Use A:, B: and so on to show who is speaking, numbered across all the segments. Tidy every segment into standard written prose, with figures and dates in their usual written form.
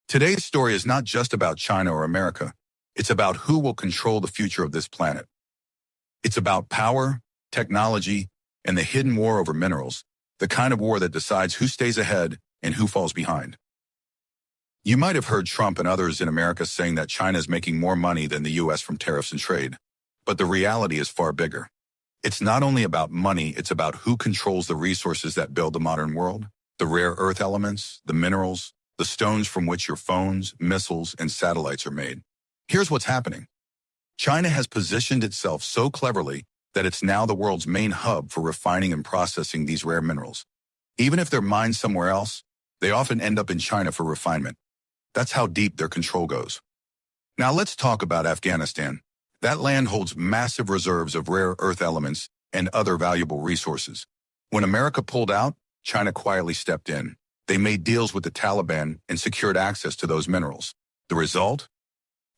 A: Today's story is not just about China or America. It's about who will control the future of this planet. It's about power, technology, and the hidden war over minerals, the kind of war that decides who stays ahead and who falls behind. You might have heard Trump and others in America saying that China is making more money than the U.S. from tariffs and trade. But the reality is far bigger. It's not only about money, it's about who controls the resources that build the modern world, the rare earth elements, the minerals, the stones from which your phones, missiles, and satellites are made. Here's what's happening. China has positioned itself so cleverly that it's now the world's main hub for refining and processing these rare minerals. Even if they're mined somewhere else, they often end up in China for refinement. That's how deep their control goes. Now let's talk about Afghanistan. That land holds massive reserves of rare earth elements and other valuable resources. When America pulled out, China quietly stepped in. They made deals with the Taliban and secured access to those minerals. The result?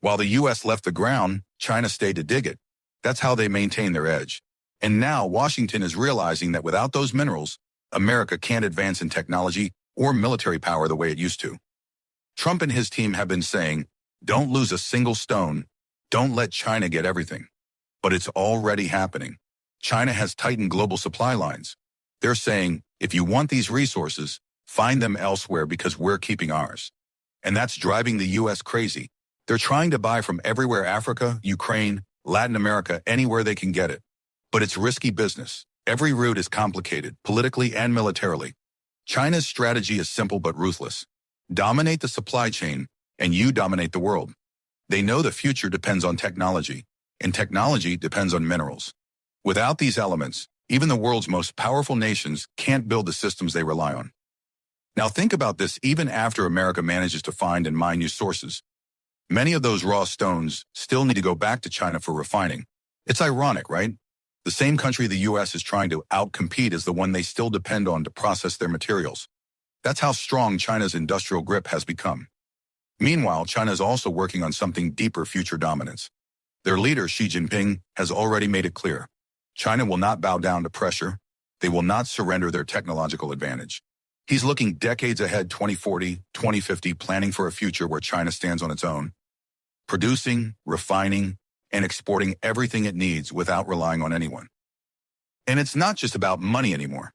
A: While the U.S. left the ground, China stayed to dig it. That's how they maintain their edge. And now Washington is realizing that without those minerals, America can't advance in technology or military power the way it used to. Trump and his team have been saying, don't lose a single stone, don't let China get everything. But it's already happening. China has tightened global supply lines. They're saying, if you want these resources, find them elsewhere because we're keeping ours. And that's driving the U.S. crazy. They're trying to buy from everywhere: Africa, Ukraine, Latin America, anywhere they can get it. But it's risky business. Every route is complicated, politically and militarily. China's strategy is simple but ruthless. Dominate the supply chain, and you dominate the world. They know the future depends on technology, and technology depends on minerals. Without these elements, even the world's most powerful nations can't build the systems they rely on. Now think about this: even after America manages to find and mine new sources, many of those raw stones still need to go back to China for refining. It's ironic, right? The same country the U.S. is trying to outcompete is the one they still depend on to process their materials. That's how strong China's industrial grip has become. Meanwhile, China is also working on something deeper: future dominance. Their leader, Xi Jinping, has already made it clear. China will not bow down to pressure. They will not surrender their technological advantage. He's looking decades ahead: 2040, 2050, planning for a future where China stands on its own, producing, refining, and exporting everything it needs without relying on anyone. And it's not just about money anymore.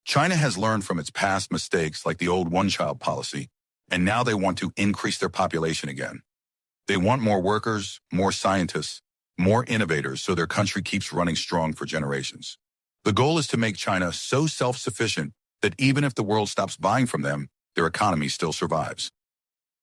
A: China has learned from its past mistakes, like the old one-child policy, and now they want to increase their population again. They want more workers, more scientists, more innovators, so their country keeps running strong for generations. The goal is to make China so self-sufficient that even if the world stops buying from them, their economy still survives.